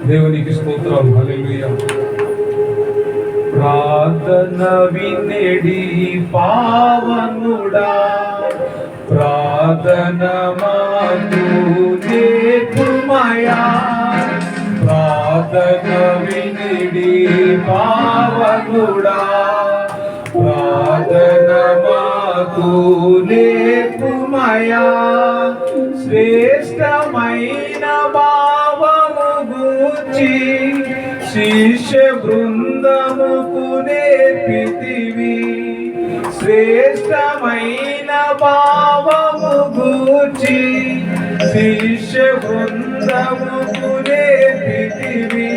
దేవునికి స్తోత్రం. హల్లెలూయా. ప్రార్థన వినేడి పావనుడా, ప్రార్థన మాకు నేర్పుమయా. ప్రార్థన వినేడి పావనుడా, ప్రార్థన మాకు నేర్పుమయా. శ్రేష్టమైన భావము గూర్చి శిష్య బృందముకు నేర్పితివి. శ్రేష్టమైన భావము గూర్చి శిష్య బృందముకు నేర్పితివి.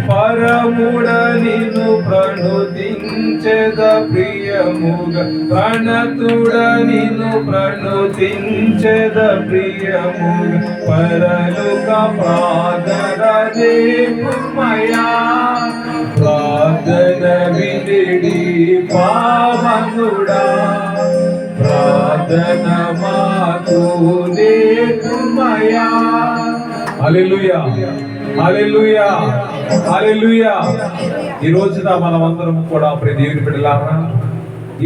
పరముడ నిన్ను ప్రణుతించెద ప్రియముగా, ప్రణతుడ నిన్ను ప్రణుతించెద ప్రియముగా. పరలోక ప్రార్థన దేవుమయా, ప్రార్థన వినిడి పావనుడా, ప్రార్థన మాకు నేర్పుమయా. హల్లెలూయా, హల్లెలూయా, హల్లెలూయా. ఈ రోజున మనమందరం కూడా ప్రియ దేవుని బిడ్డలారా,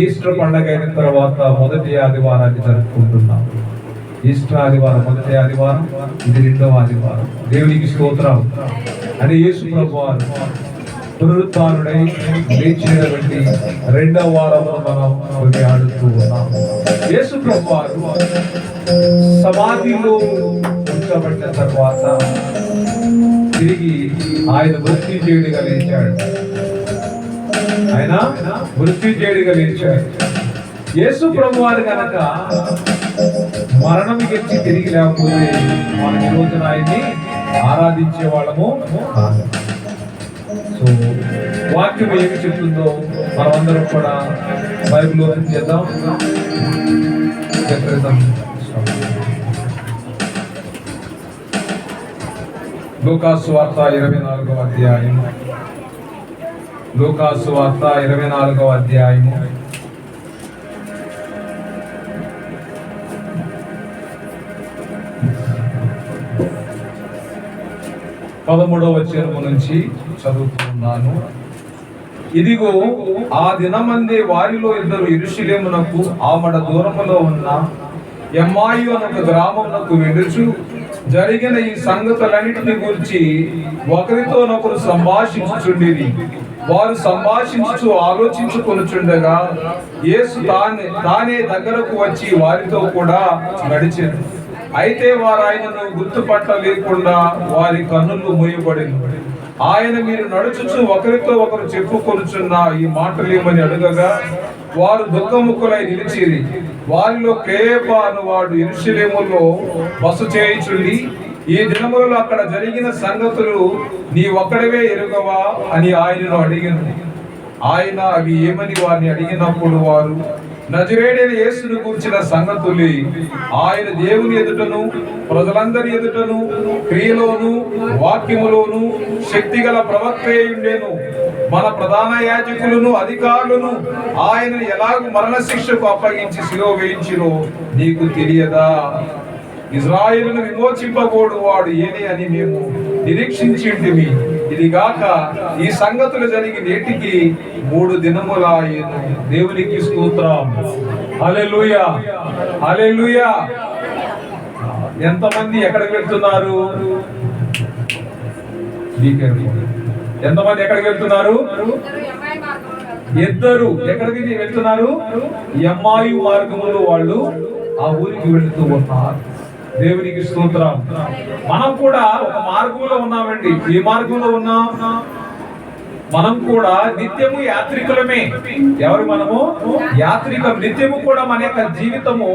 ఈస్టర్ పండగ అయిన తర్వాత మొదటి ఆదివారాన్ని జరుపుకుంటున్నాం. ఈస్టర్ ఆదివారం మొదటి ఆదివారం, ఇది రెండవ ఆదివారం. దేవునికి స్తోత్రం. అని యేసు ప్రభువారు పునరుత్థానుడై లేచినటువంటి రెండవ వారంలో మనం కొనియాడుతూ ఉన్నాం. యేసు ప్రభువారు సమాధిలో ఉంచబడిన తర్వాత తిరిగి ఆయన మృత్యుంజయుడిగా లేచాడు. ఆయన మృత్యుంజయుడిగా లేచాడు. యేసు ప్రభువారు కనుక మరణం గెలిచి తిరిగి లేకపోతే మనం ఈ రోజున ఆయన్ని ఆరాధించే వాళ్ళము. సో వాక్యం ఏమి చెప్తుందో మనమందరం కూడా బైబిల్ ఓపెన్ చేద్దాం. లూకాసు వార్త 24వ అధ్యాయం. లూకాసు వార్త 24వ అధ్యాయము 13వ వచనం నుంచి చదువుతున్నాను. ఇదిగో, ఆ దినమందే వారిలో ఇద్దరు యెరూషలేమునకు ఆమడ దూరములో ఉన్న ఎమ్మాయి అనే గ్రామమునకు వెళ్ళుచు జరిగిన ఈ సంగతులన్నిటిని గురించి ఒకరితోనొకరు సంభాషించుచుండిరి. వారు సంభాషించు ఆలోచించుకొనుచుండగా యేసు తానే దగ్గరకు వచ్చి వారితో కూడా నడిచెను. అయితే వారు ఆయనను గుర్తుపట్టలేకుండా వారి కన్నులు మూయబడిను. ఆయన, మీరు నడుచుచు ఒకరితో ఒకరు చెప్పుకొనుచున్న ఈ మాటలేమని అడగగా వారు దుఃఖముఖులై నిలిచిరి. వారిలో క్లేయోపా అనువాడు యెరూషలేములో బస చేయుచుండి, ఈ దినములలో అక్కడ జరిగిన సంగతులు నీ ఒక్కడివే ఎరుగవా అని ఆయనను అడిగిను. ఆయన అవి ఏమని వారిని అడిగినప్పుడు వారు, నజరేయుడైన యేసును గురించిన సంగతులే. ఆయన దేవుని ఎదుటను ప్రజలందరి ఎదుటను క్రియలోను వాక్యములోను శక్తిగల ప్రవక్త ఉండెను. మన ప్రధాన యాజకులను అధికారులను ఆయన ఎలాగూ మరణ శిక్షకు అప్పగించి శిలువ వేయించిరో నీకు తెలియదా? ఇజ్రాయేలును విమోచింపబోడు వాడు ఏనే అని మేము నిరీక్షించింటిమి. ఇది గాక ఈ సంగతులు జరిగి నేటికి 3 దినములాయెను. దేవునికి స్తోత్రం. హల్లెలూయా, హల్లెలూయా. ఎంతమంది ఎక్కడికి వెళ్తున్నారు? ఎంతమంది ఎక్కడికి వెళ్తున్నారు? ఇద్దరు ఎక్కడికి వెళ్తున్నారు? ఎమ్మాయి మార్గములో వాళ్ళు ఆ ఊరికి వెళుతూ ఉన్నారు. దేవునికి స్తోత్రం. మనం కూడా ఒక మార్గంలో ఉన్నామండి. ఏ మార్గంలో ఉన్నాం? మనం కూడా నిత్యము యాత్రికులమే. ఎవరు మనము? యాత్రికం. నిత్యము కూడా మన యొక్క జీవితము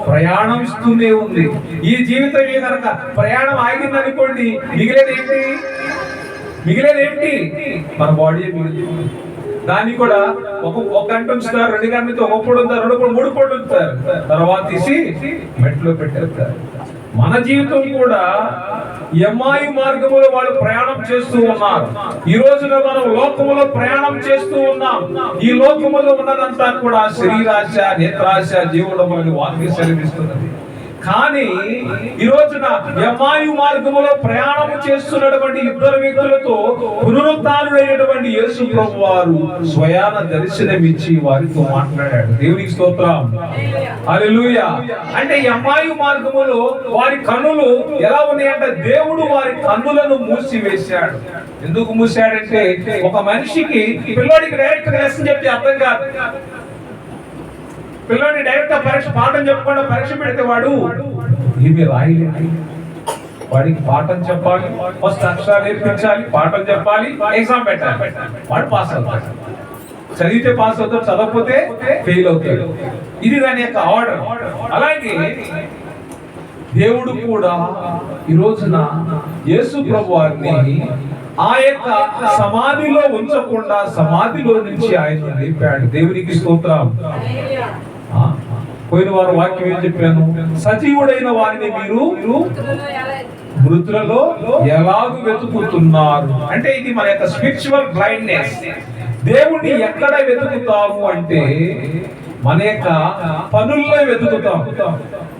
ప్రయాణం ఇస్తూనే ఉంది. ఈ జీవితమే కనుక ప్రయాణం ఆగిందనుకోండి, మిగిలేదేంటి? మన బాడీ. దాన్ని కూడా ఒక గంట ఉంచుతారు, 2 గంటలతో ఒక పొడి ఉంటారు, 3 పొడి ఉంచుతారు, తర్వాత తీసి మెట్లో పెట్టేస్తారు. మన జీవితం కూడా ఎమ్మాయి మార్గములో వాళ్ళు ప్రయాణం చేస్తూ ఉన్నారు. ఈ రోజున మనం లోకములో ప్రయాణం చేస్తూ ఉన్నాం. ఈ లోకములో ఉన్నదంతా కూడా శరీరాశ, నేత్రాశ, జీవనము అని వాక్యం సెలవిస్తున్నది. కానీ ఈ రోజున ఎమ్మాయి మార్గములో ప్రయాణం చేస్తున్నటువంటి ఇద్దరు వ్యక్తులతో పునరుత్థానుడైనటువంటి యేసు ప్రభు వారు స్వయాన దర్శనమిచ్చి వారితో మాట్లాడాడు. దేవునికి స్తోత్రం, హల్లెలూయా. అంటే ఎమ్మాయి మార్గములో వారి కన్నులు ఎలా ఉన్నాయంటే దేవుడు వారి కన్నులను మూసివేశాడు. ఎందుకు మూసాడంటే ఒక మనిషికి పిల్లోడికి డైరెక్ట్ లెసన్ చెప్తే అర్థం కాదు. పిల్లోడిని డైరెక్ట్ పరీక్ష పాఠం చెప్పకుండా పరీక్ష పెడితే వాడు ఇవి రాయలేదు. వాడికి పాఠం చెప్పాలి, ఫస్ట్ అక్షరాలు నేర్పించాలి, పాఠం చెప్పాలి, ఎగ్జామ్ పెట్టాలి, వాడు పాస్ అవుతాడు. చదివితే పాస్ అవుతాడు, చదవకపోతే ఫెయిల్ అవుతాడు. ఇది దాని యొక్క ఆర్డర్. అలాగే దేవుడు కూడా ఈ రోజున యేసు ప్రభు వారిని ఆ యొక్క సమాధిలో ఉంచకుండా సమాధిలో నుంచి ఆయన లేపాడు. దేవునికి స్తోత్రం. పోయిన వారు వాక్యం ఏం చెప్పాను? సజీవుడైన వారిని మీరు మృతులలో ఎలాగూ వెతుకుతున్నారు. అంటే ఇది మన యొక్క స్పిరిచువల్ బ్లైండ్నెస్. దేవుణ్ణి ఎక్కడ వెతుకుతాము అంటే మన యొక్క పనుల్లో వెతుకుతాం,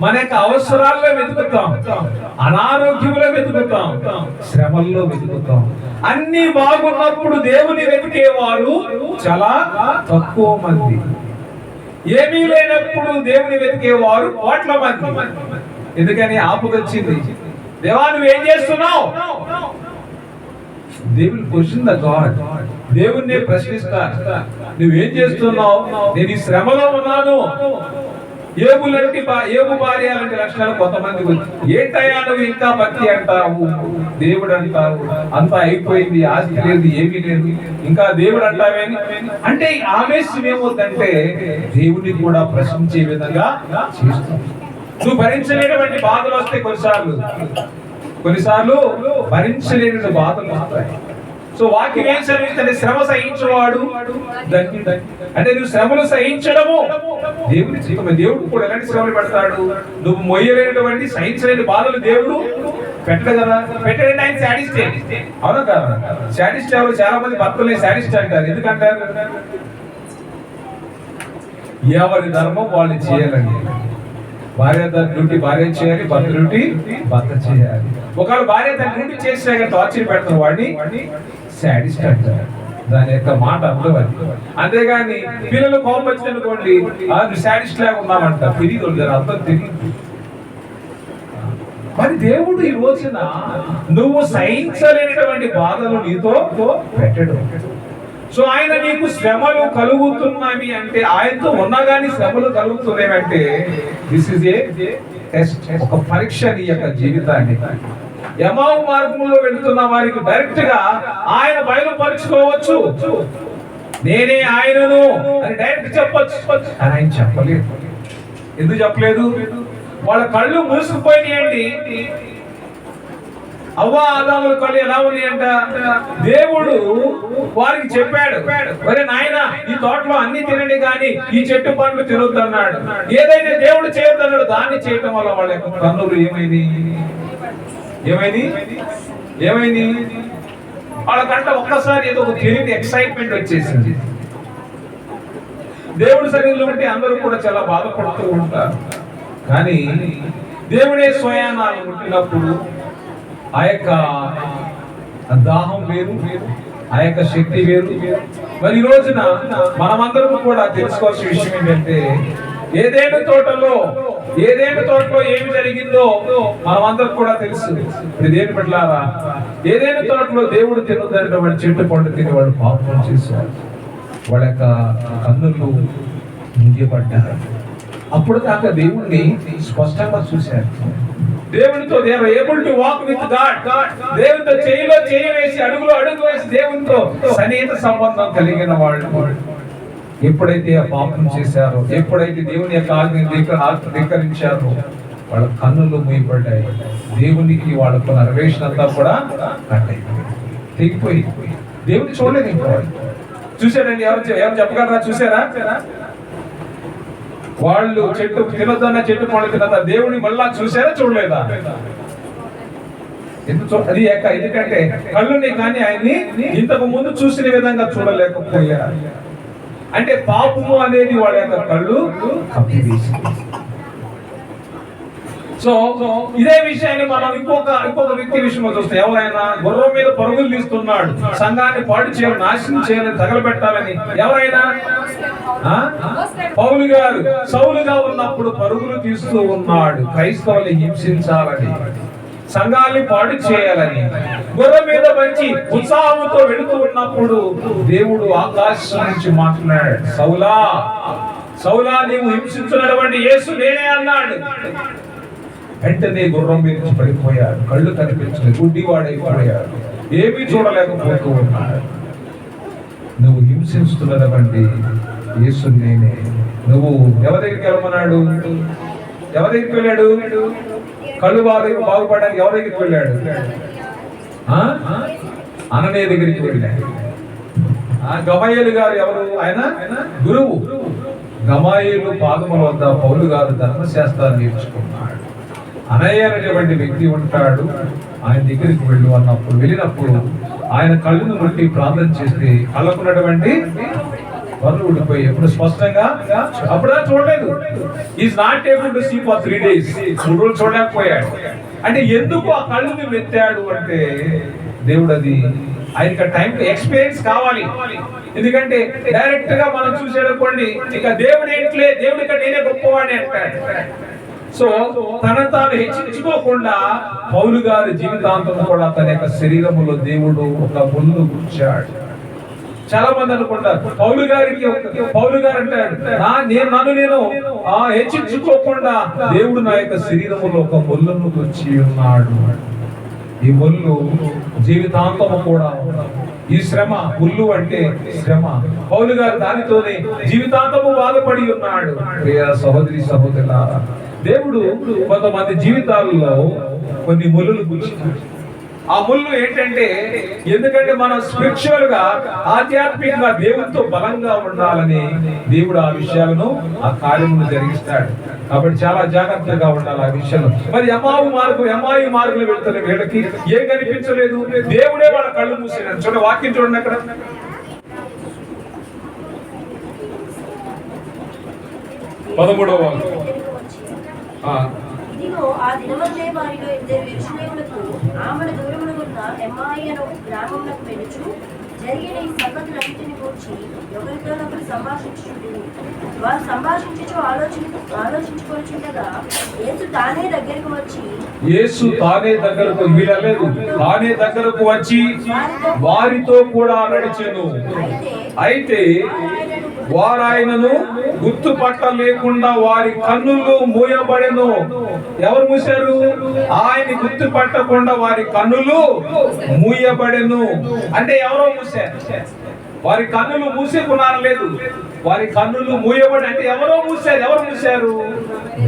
మన యొక్క అవసరాల్లో వెతుకుతాం, అనారోగ్యంలో వెతుకుతాం, శ్రమల్లో వెతుకుతాం. అన్ని బాగున్నప్పుడు దేవుని వెతికేవారు చాలా తక్కువ మంది. ఏమీ లేనప్పుడు దేవుని వెతికేవారు కోట్ల మంది. ఎందుకని ఆపుకొచ్చింది, దేవా నువ్వేం చేస్తున్నావు? దేవుని క్వశ్చన్ ద గాడ్. దేవుణ్ణి ప్రశ్నిస్తారు, నువ్వేం చేస్తున్నావు? నేను ఈ శ్రమలో ఉన్నాను. ఏబు భార్య లాంటి లక్షణాలు కొంతమందికి వచ్చి, ఏంటయ్యా నువ్వు ఇంకా భక్తి అంటావు, దేవుడు అంటావు, అంతా అయిపోయింది, ఆస్తి లేదు, ఏమీ లేదు, ఇంకా దేవుడు అంటావేని అంటే ఆవేశం ఏమవుతుందంటే దేవుడిని కూడా ప్రశ్నించే విధంగా చేస్తాం. నువ్వు భరించలేనటువంటి బాధలు వస్తాయి. కొన్నిసార్లు భరించలేని బాధలు వస్తాయి. సో వాక్యం ఏం సహించండి? శ్రమ సహించేవాడు అంటే నువ్వు శ్రమలు సహించడము దేవుడి జీవితం. దేవుడు కూడా ఎలాంటి శ్రమలు పెడతాడు? నువ్వు మొయ్యలేనటువంటి సహించలేని బాధలు దేవుడు పెట్టడు కదా. పెట్టడండి ఆయన శాడిస్ట్. అవునా కదా? శాడిస్ట్ ఎవరు? చాలా మంది భక్తుల్ని శాడిస్ట్ అంటారు. ఎందుకంటారు? ఎవరి ధర్మం వాళ్ళు చేయాలండి. భార్య తన డ్యూటీ భార్య చేయాలి, భర్త డ్యూటీ భర్త చేయాలి. ఒకవేళ భార్య తన డ్యూటీ చేసినా టార్చర్ పెడతారు, వాడిని శాడిస్ట్ అంటారు. దాని యొక్క మాట అర్థం అది. అంతేగాని పిల్లలు కోపం వచ్చిందనుకోండి, నువ్వు శాడిస్ట్ లాగా ఉన్నామంట, తెలియదు, అర్థం తెలియదు. మరి దేవుడు ఈ రోజున నువ్వు సహించలేనటువంటి బాధలు నీతో పెట్టడు. సో ఆయన నీకు శ్రమలు కలుగుతున్నాయి అంటే, ఆయనతో ఉన్నా కానీ శ్రమలు కలుగుతున్నాయంటే దిస్ ఇస్ ఏ టెస్ట్, ఒక పరీక్ష నీ యొక్క జీవితాన్ని. ఎమావు మార్గంలో వెళ్తున్న వారికి డైరెక్ట్ గా ఆయన బయలుపరుచుకోవచ్చు, నేనే ఆయనను అని డైరెక్ట్ చెప్పొచ్చు. అని ఆయన చెప్పలేదు. ఎందుకు చెప్పలేదు? వాళ్ళ కళ్ళు మూసుకుపోయినాయండి. అవ్వ ఆదాముల కళ్ళు ఎలా ఉన్నాయంట? దేవుడు వారికి చెప్పాడు, ఒరే నాయన ఈ తోటలో అన్ని తినండి కానీ ఈ చెట్టు పండ్లు తినొద్దు అన్నాడు. ఏదైతే దేవుడు చేయొద్దన్నాడు దాన్ని చేయటం వల్ల వాళ్ళ యొక్క కన్నులు ఏమైంది వాళ్ళకంట ఒక్కసారి ఏదో ఒక తెలియని ఎక్సైట్మెంట్ వచ్చేసింది. దేవుడి సన్నిధిలో ఉంటే అందరూ కూడా చాలా బాధపడుతూ ఉంటారు. కానీ దేవుడే స్వయానాలు పుట్టినప్పుడు ఆ యొక్క దాహం వేరు, ఆ యొక్క శక్తి వేరు. మరి ఈ రోజున మనమందరం కూడా తెలుసుకోవాల్సిన విషయం ఏంటంటే, ఏదేను తోటలో ఏమి జరిగిందో మనమందరం కూడా తెలుసు. దేని పట్లారా ఏదేను తోటలో దేవుడు తినొద్దన్నటువంటి చెట్టు పండు తిని వాళ్ళు పాపం చేశారు. వాళ్ళ యొక్క కన్నులు ముగియబడ్డారు. అప్పుడు దాకా దేవుణ్ణి స్పష్టంగా చూశారు. దేవునితో they are able to walk with God. దేవునితో చేయిలో చేయి వేసి అడుగులో అడుగు వేసి దేవునితో సన్నిహిత సంబంధం కలిగిన వాళ్ళు ఎప్పుడైతే ఆ పాపం చేశారో, ఎప్పుడైతే దేవుని యొక్క ఆజ్ఞ ధిక్కరించారో వాళ్ళ కన్నులు మూయబడ్డాయి. దేవునికి వాళ్ళకు నెరవేర్చిన అంతా కూడా కట్ అయిపోయింది, తెగిపోయింది. దేవుని చూడలేదు. ఇంకా చూశారండి? ఎవరు చెప్పగలరా? చూసారా? వాళ్ళు చెట్టు తినొద్దన్న చెట్టు పండు తినదా? దేవుని మళ్ళా చూసారా? చూడలేదా? అది ఎందుకంటే కళ్ళుని కానీ ఆయన్ని ఇంతకు ముందు చూసిన విధంగా చూడలేకపోయారు. అంటే పాపము అనేది వాళ్ళ యొక్క కళ్ళు కప్పివేసింది. సో ఇదే విషయాన్ని మనం ఇంకొక వ్యక్తి విషయంలో చూస్తే, ఎవరైనా గుర్రం మీద పరుగులు తీస్తున్నాడు, సంఘాన్ని పాడు చేయాలి, నాశనం చేయాలని, తగలబెట్టాలని. ఎవరైనా పౌలు గారు సౌలుగా ఉన్నప్పుడు పరుగులు తీస్తూ ఉన్నాడు, క్రైస్తవుల్ని హింసించాలని, సంఘాన్ని పాడు చేయాలని. గుర్రం మీద మంచి ఉత్సాహంతో వెళుతూ ఉన్నప్పుడు దేవుడు ఆకాశం నుంచి మాట్లాడాడు, సౌలా సౌలా నీవు హింసించున్నటువంటి యేసు నేనే అన్నాడు. వెంటనే గుర్రం మీద నుంచి పడిపోయాడు, కళ్ళు కనిపించలేదు, గుడ్డివాడైపోయాడు, ఏమీ చూడలేకపోతూ ఉన్నాడు. నువ్వు హింసిస్తున్నటువంటి యేసు నేనే. నువ్వు ఎవరి దగ్గరికి వెళ్ళమన్నాడు? ఎవరి దగ్గరికి వెళ్ళాడు? కళ్ళు బాగుపడడానికి ఎవరి దగ్గరికి వెళ్ళాడు? అననీయ దగ్గరికి వెళ్ళాడు. గమయేలు గారు ఎవరు? ఆయన గురువు. గమయేలు పాదముల వద్ద పౌలు గారు ధర్మశాస్త్రాన్ని నేర్చుకున్నాడు. అనయ్య అనేటువంటి వ్యక్తి ఉంటాడు, ఆయన దగ్గరికి వెళ్ళినప్పుడు ఆయన కళ్ళను ముట్టి ప్రార్థన చేస్తే కళ్ళకున్నటువంటి పనులు ఉండిపోయి ఎప్పుడు స్పష్టంగా అప్పుడా చూడలేదు. Is not able to see for 3 days. 3 రోజులు చూడలేకపోయాడు. అంటే ఎందుకు ఆ కళ్ళుని మెత్తాడు అంటే, దేవుడు అది ఆయనకి టైం ఎక్స్పీరియన్స్ కావాలి. ఎందుకంటే డైరెక్ట్ గా మనం చూసేటప్పుడు ఇక దేవుడు ఏంట్లే, దేవుడి కంటే నేనే గొప్పవాడిని అంటాడు. సో తాను హెచ్చించుకోకుండా పౌలు గారి జీవితాంతం కూడా తన యొక్క శరీరములో దేవుడు ఒక ముళ్ళు గుచ్చాడు. చాలా మంది అనుకుంటారు పౌలు గారు అంటాడు, నేను హెచ్చించుకోకుండా దేవుడు నా యొక్క శరీరములో ఒక ముళ్ళను గుచ్చి ఉన్నాడు. ఈ ముళ్ళు జీవితాంతము కూడా, ఈ శ్రమ, ముళ్ళు అంటే శ్రమ, పౌలు గారు దానితోనే జీవితాంతము బాధపడి ఉన్నాడు. ప్రియ సహోదరి సహోదరులారా, దేవుడు కొంతమంది జీవితాల్లో కొన్ని ముళ్ళులు గుచ్చాడు. ఆ ముళ్ళు ఏంటంటే, ఎందుకంటే మనం స్పిరిచువల్ గా, ఆధ్యాత్మికంగా దేవుడితో బలంగా ఉండాలని దేవుడు ఆ విషయాలను, ఆ కార్యమును జరిగిస్తాడు. కాబట్టి చాలా జాగ్రత్తగా ఉండాలి ఆ విషయంలో. మరి ఎమ్మాయి మార్గంలో వెళ్తున్న వీళ్ళకి ఏం కనిపించలేదు, దేవుడే వాళ్ళ కళ్ళు మూసినాడు. చూడండి, వాక్యం చూడండి అక్కడ. 13వ వాక్యం. ఇదిగో ఆ దినమందే వారిలో 2 యెరూషలేమునకు ఆమడ దూరమున ఎమ్మాయి అను గ్రామమునకు వెళ్ళుచు జరిగిన ఈ సంగతులన్నిటిని గూర్చి ఒకరితోనొకరు సంభాషించుచుండిరి. వారు సంభాషించుచు ఆలోచించుకొనుచుండగా యేసు తానే దగ్గరకు వచ్చి వారితో కూడా నడిచెను. అయితే వారాయనను గుర్తుపట్టలేకుండా వారి కన్నులు మూయబడెను. ఎవరు మూసారు? ఆయన గుర్తుపట్టకుండా వారి కన్నులు మూయబడెను. అంటే ఎవరో మూసారు, వారి కన్నులు మూసేకున్నారు లేదు, వారి కన్నులు మూయబడి. అంటే ఎవరో మూసారు. ఎవరు మూసారు?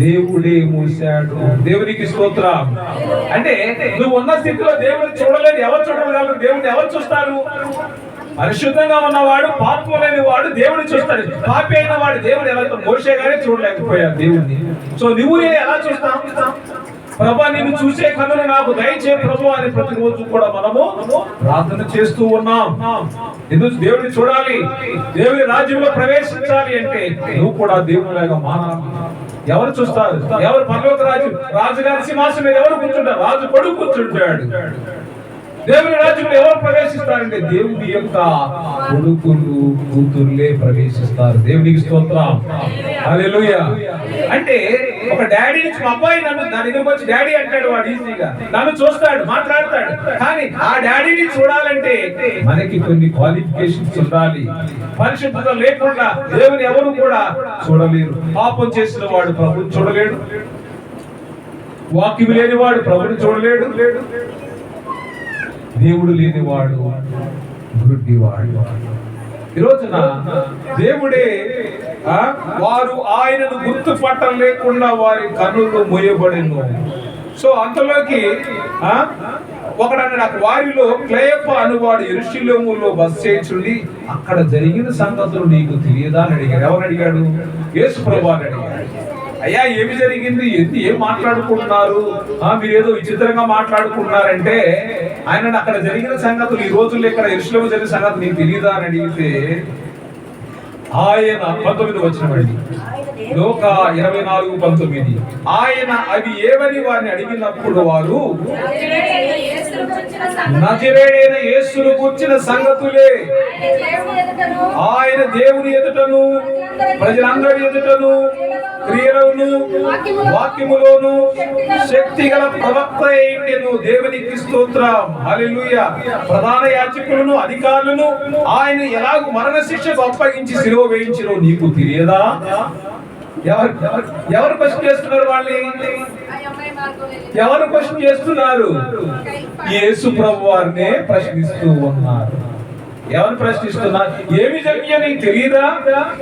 దేవుడే మూసాడు. దేవునికి స్తోత్రం. అంటే నువ్వు ఉన్న స్థితిలో దేవుడు చూడలేదు. ఎవరు చూడగలరు? దేవుడిని ఎవరు చూస్తారు? పరిశుద్ధంగా ఉన్నవాడు, పాపం లేని వాడు దేవుడు చూస్తాడు. పాపి అయిన వాడు దేవుడు ఎలా? మోషే గారే చూడలేకపోయాడు దేవుడిని. సో నువ్వు నేను ఎలా చూస్తాం? ప్రభా, నిన్ను చూసే కన్నులు నాకు దయచే ప్రభు అని ప్రతిరోజు కూడా మనము ప్రార్థన చేస్తూ ఉన్నాం. ఎందుకు? దేవుడిని చూడాలి, దేవుడి రాజ్యంలో ప్రవేశించాలి అంటే నువ్వు కూడా దేవునిలాగా మారాలి. ఎవరు చూస్తారు? ఎవరు? పరలోక రాజుగారి సింహాసనం మీద ఎవరు కూర్చుంటారు? రాజు కొడుకు కూర్చుంటాడు. దేవుని రాజ్యంలో ఎవరు ప్రవేశిస్తారంటే దేవుని యొక్క కొడుకులు, కూతుర్లే ప్రవేశిస్తారు. దేవునికి స్తోత్రం. హల్లెలూయా. అంటే ఒక డాడీ నుంచి మా అబ్బాయి నా దగ్గరకు వచ్చి డాడీ అంటాడు, వాడు ఈజీగా నన్ను చూస్తాడు, మాట్లాడతాడు. కానీ ఆ డాడీని చూడాలంటే మనకి కొన్ని క్వాలిఫికేషన్స్ ఉండాలి. పరిశుద్ధత లేకుండా దేవుని ఎవరు కూడా చూడలేరు. పాపం చేసిన వాడు ప్రభుని చూడలేడు, వాక్యం లేని వాడు ప్రభుని చూడలేడు, దేవుడు లేనివాడు గుడ్డివాడు. ఈ రోజున దేవుడే వారు ఆయనను గుర్తుపట్టలేకుండా వారి కన్నులు మూయబడెను. సో అంతలోకి ఒకడన్నాడు, వారిలో క్లెయప్ప అనువాడు యెరూషలేములో బస చేయుచుండి అక్కడ జరిగిన సంగతులు నీకు తెలియదా అని అడిగాడు. ఎవరు అడిగాడు? యేసు ప్రభువుని అడిగాడు. అయ్యా, ఏమి జరిగింది? ఏం మాట్లాడుకుంటున్నారు? మీరు ఏదో విచిత్రంగా మాట్లాడుకుంటున్నారంటే ఆయన అక్కడ జరిగిన సంగతులు, ఈ రోజుల్లో ఇక్కడ యెరూషలేములో జరిగిన సంగతులు నీకు తెలియదా అని అడిగితే ఆయన 19వ వచనం లూకా 24:19. ఆయన అవి ఏవని వారిని అడిగినప్పుడు వారు నజరేయుడైన యేసును గూర్చిన సంగతులే, ఆయన దేవుని ఎదుటను ప్రజలందరి ఎదుటను క్రియలను వాక్యములోను శక్తిగల ప్రవక్త అయ్యిండెను. దేవునికి స్తోత్రం. హల్లెలూయా. ప్రధాన యాజకులను అధికారులను ఆయన ఎలాగూ మరణ శిక్షకు అప్పగించి సిలువ వేయించిరో నీకు తెలియదా? ఎవరు క్వశ్చన్ చేస్తున్నారు? వాళ్ళని ఎవరు క్వశ్చన్ చేస్తున్నారు? యేసు ప్రభు వారినే ప్రశ్నిస్తూ ఉన్నారు. ఎవరు ప్రశ్నిస్తున్నారు? ఏమి జరిగిందో నీకు తెలియదా?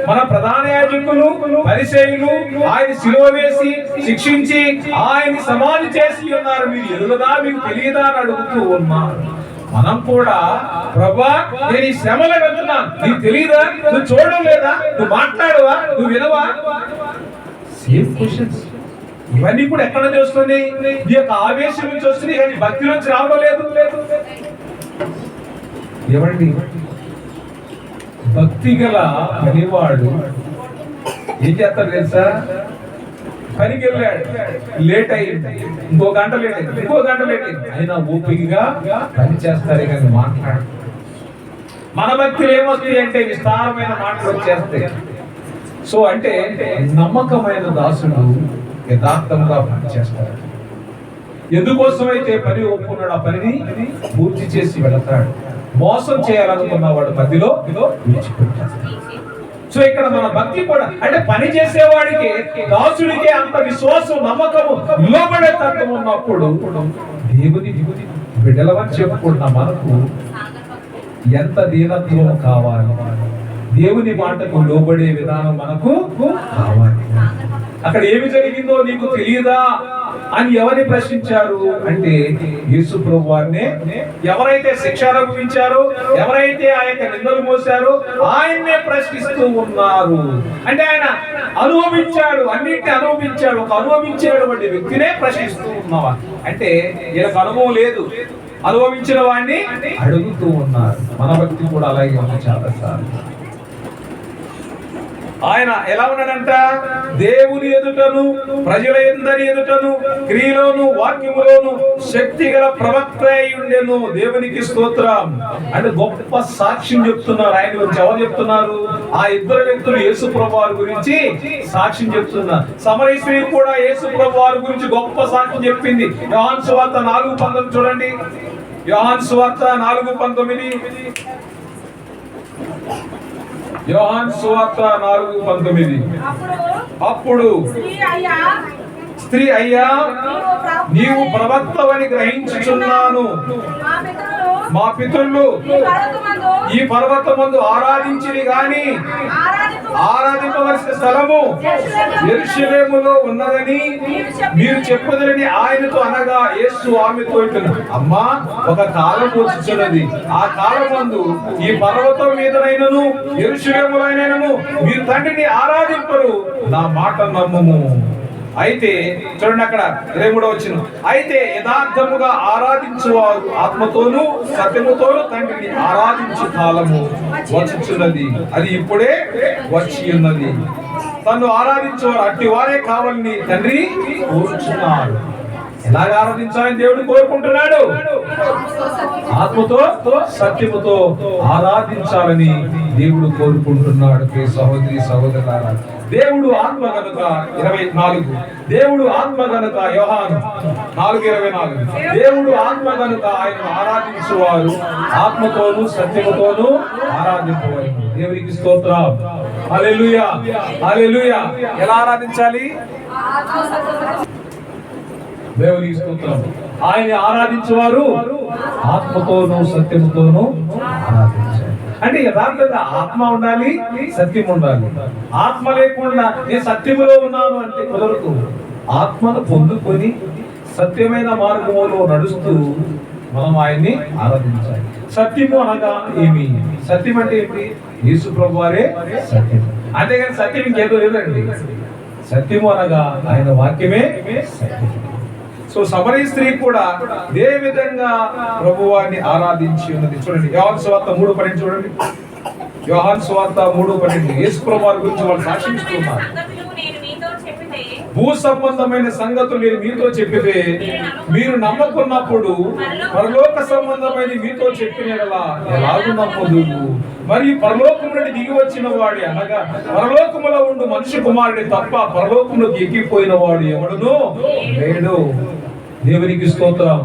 మన ప్రధాన యాజకులు పరిసయ్యులు ఆయన సిలువ వేసి శిక్షించి ఆయన్ని సమాధి చేసి ఉన్నారు. మీరు ఎరుగదా? మీకు తెలియదా అని అడుగుతూ ఉన్నారు. మనం కూడా ప్రభా నేను ఈ శ్రమలో వెళ్తున్నాను, నీకు తెలియదా? నువ్వు చూడడం లేదా? నువ్వు మాట్లాడవా? నువ్వు వినవా? Same questions. ఇవన్నీ కూడా ఎక్కడ నుంచి వస్తుంది? నీ యొక్క ఆవేశం నుంచి వస్తుంది, కానీ భక్తి నుంచి రావడం లేదు. ఏమండి, భక్తి గల పనివాడు ఏం చేస్తాడు తెలుసా? పనికి వెళ్ళాడు, లేట్ అయింది, ఇంకో గంట లేట్ అయింది, ఇంకో గంట లేట్ అయింది, అయినా ఓపికగా పని చేస్తారే కానీ మాట్లాడు. మన భక్తులు ఏమొస్తాయి అంటే విస్తారమైన మాటలు వచ్చేస్తాయి. సో అంటే నమ్మకమైన దాసుడు యథార్థంగా పనిచేస్తాడు. ఎందుకోసమైతే పని ఒప్పుకున్నాడు ఆ పనిని పూర్తి చేసి వెళతాడు. మోసం చేయాలనుకున్న వాడు మధ్యలో విడిచిపెట్టాడు. సో ఇక్కడ మన భక్తి కూడా అంటే పని చేసేవాడికి దాసుడికి అంత విశ్వాసం నమ్మకము లోబడే తత్వం ఉన్నప్పుడు దేవుని బిడ్డలవని చెప్పుకున్న మనకు ఎంత దీనత్వం కావాలి, దేవుని మాటకు లోబడే విధానం మనకు కావాలి. అక్కడ ఏమి జరిగిందో నీకు తెలియదా అని ఎవరిని ప్రశ్నించారు అంటే యేసు ప్రభు వారిని. ఎవరైతే శిక్ష అనుభవించారో, ఎవరైతే ఆ యొక్క నిందలు మోసారో ఆయన్నే ప్రశ్నిస్తూ ఉన్నారు. అంటే ఆయన అనుభవించాడు, అన్నింటినీ అనుభవించాడు. ఒక అనుభవించేటువంటి వ్యక్తినే ప్రశ్నిస్తూ ఉన్నావా అంటే వీళ్ళకి అనుభవం లేదు, అనుభవించిన వాడిని అడుగుతూ ఉన్నారు. మన భక్తి కూడా అలాగే ఉంది చాలా సార్లు. ఆయన ఎలా ఉన్నాడంట? దేవుని ఎదుటను ప్రజలందరి ఎదుటను క్రియలోను వాక్యములోను శక్తి గల ప్రవక్త అయి ఉండెను. దేవునికి స్తోత్రం. అంటే గొప్ప సాక్ష్యం చెప్తున్నారు ఆయన గురించి. ఎవరు చెప్తున్నారు? ఆ ఇద్దరు వ్యక్తులు యేసు ప్రభు వారి గురించి సాక్ష్యం చెప్తున్నారు. సమరయ స్త్రీ కూడా యేసు ప్రభు వారి గురించి గొప్ప సాక్ష్యం చెప్పింది. యోహాను సువార్త 4:19 చూడండి. యోహాను సువార్త 4:19. యోహాను సువార్త 4:19. అప్పుడు స్త్రీ అయ్యా నీవు ప్రవక్తవని గ్రహించుచున్నాను. మా పితరులు ఈ పర్వతమందు ఆరాధించిరి గాని ఆరాధింపవలసిన స్థలము యెరూషలేములో ఉన్నదని మీరు చెప్పుదరని ఆయనతో అనగా యేసు ఆమెతో ఇట్లనెను, అమ్మా ఒక కాలం వచ్చుచున్నది, ఆ కాలమందు ఈ పర్వతం మీదనైనను యెరూషలేములోనైనను మీరు తండ్రిని ఆరాధింపరు, నా మాట నమ్ముము. అయితే చూడండి అక్కడ 23వ వచనం, అయితే యథార్థముగా ఆరాధించువారు ఆత్మతోను సత్యముతోను తండ్రిని ఆరాధించు కాలము వచ్చుచున్నది, అది ఇప్పుడే వచ్చి ఉన్నది. తను ఆరాధించేవారు అట్టి వారే కావాలని తండ్రి కోరుచున్నారు. ఎలాగ ఆరాధించాలని దేవుడు కోరుకుంటున్నాడు? ఆత్మతో సత్యముతో ఆరాధించాలని దేవుడు కోరుకుంటున్నాడు. సహోదరి సహోదరులారా, దేవుడు ఆత్మ గనుక 24, దేవుడు ఆత్మ గనుక యోహాను 4:24, దేవుడు ఆత్మ గనుక ఆయన ఆరాధించువారు ఆత్మతోను సత్యముతోను ఆరాధింపవలెను. దేవునికి స్తోత్రం. హల్లెలూయా హల్లెలూయా. ఎలా ఆరాధించాలి? దేవునికి స్తోత్రం. ఆయన ఆరాధించేవారు ఆత్మతోను సత్యముతోను ఆరాధించాలి. అంటే యథార్థంగా ఆత్మ ఉండాలి, సత్యం ఉండాలి. ఆత్మ లేకుండా నేను సత్యములో ఉన్నాను అంటే కుదరదు. ఆత్మను పొందుకొని సత్యమైన మార్గంలో నడుస్తూ మనం ఆయన్ని ఆరాధించాలి. సత్యము అనగా ఏమి? సత్యం అంటే ఏంటి? యేసు ప్రభు వారే సత్యం. అంతేగాని సత్యం ఇంకేదో లేదండి. సత్యము అనగా ఆయన వాక్యమే సత్యం. సో సమరయ స్త్రీ కూడా ఇదే విధంగా ప్రభువాన్ని ఆరాధించి ఉన్నది. చూడండి యోహాను సువార్త 3:12 చూడండి. యోహాను సువార్త 3:12 యేసు ప్రభువు గురించి వాళ్ళు సాక్షిస్తున్నారు. భూ సంబంధమైన సంగతులు నేను మీతో చెప్పితే మీరు నమ్మకున్నప్పుడు పరలోక సంబంధమైన మీతో చెప్పిన ఎలాగూ నమ్మదు. మరియు పరలోకం నుండి దిగి వచ్చిన వాడు అనగా పరలోకములో ఉండు మనుష్య కుమారుడి తప్ప పరలోకంలోకి ఎక్కిపోయిన వాడు ఎవడునూ లేడు. దేవునికి స్తోత్రం.